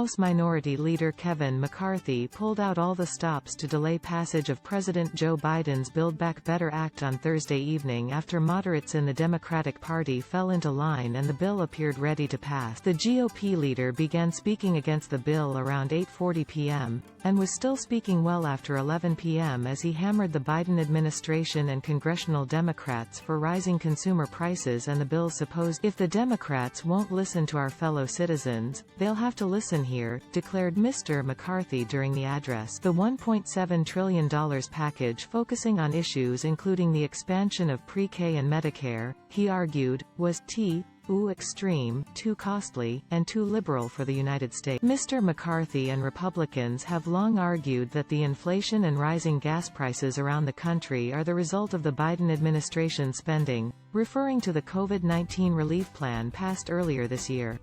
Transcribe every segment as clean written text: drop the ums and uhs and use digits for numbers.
House Minority Leader Kevin McCarthy pulled out all the stops to delay passage of President Joe Biden's Build Back Better Act on Thursday evening after moderates in the Democratic Party fell into line and the bill appeared ready to pass. The GOP leader began speaking against the bill around 8:40 p.m., and was still speaking well after 11 p.m. as he hammered the Biden administration and congressional Democrats for rising consumer prices and the bill's supposed "if the Democrats won't listen to our fellow citizens, they'll have to listen here," declared Mr. McCarthy during the address. The $1.7 trillion package, focusing on issues including the expansion of pre-K and Medicare, he argued, was too extreme, too costly, and too liberal for the United States. Mr. McCarthy and Republicans have long argued that the inflation and rising gas prices around the country are the result of the Biden administration's spending, referring to the COVID-19 relief plan passed earlier this year.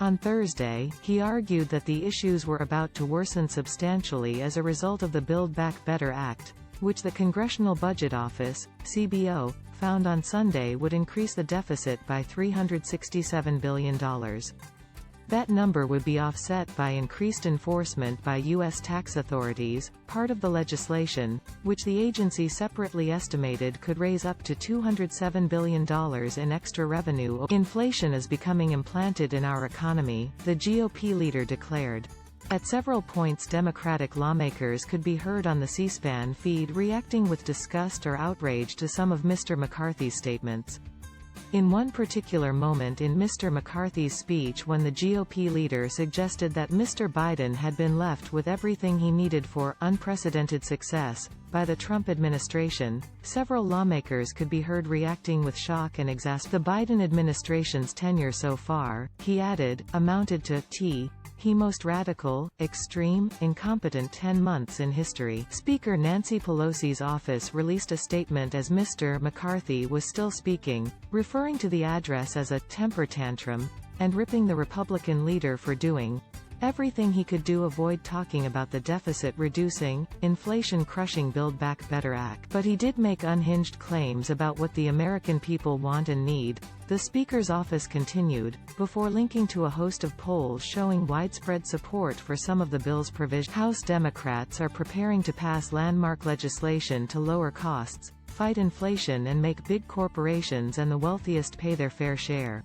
On Thursday, he argued that the issues were about to worsen substantially as a result of the Build Back Better Act, which the Congressional Budget Office, CBO, found on Sunday would increase the deficit by $367 billion. That number would be offset by increased enforcement by U.S. tax authorities, part of the legislation, which the agency separately estimated could raise up to $207 billion in extra revenue. Inflation is becoming implanted in our economy, the GOP leader declared. At several points Democratic lawmakers could be heard on the C-SPAN feed reacting with disgust or outrage to some of Mr. McCarthy's statements. In one particular moment in Mr. McCarthy's speech when the GOP leader suggested that Mr. Biden had been left with everything he needed for unprecedented success by the Trump administration, several lawmakers could be heard reacting with shock and exasperation. The Biden administration's tenure so far, he added, amounted to the most radical, extreme, incompetent 10 months in history. Speaker Nancy Pelosi's office released a statement as Mr. McCarthy was still speaking, referring to the address as a temper tantrum, and ripping the Republican leader for doing everything he could to avoid talking about the deficit-reducing, inflation-crushing Build Back Better Act. But he did make unhinged claims about what the American people want and need, the Speaker's office continued, before linking to a host of polls showing widespread support for some of the bill's provisions. House Democrats are preparing to pass landmark legislation to lower costs, fight inflation and make big corporations and the wealthiest pay their fair share.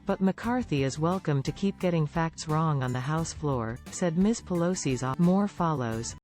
But McCarthy is welcome to keep getting facts wrong on the House floor, said Ms. Pelosi's office. More follows.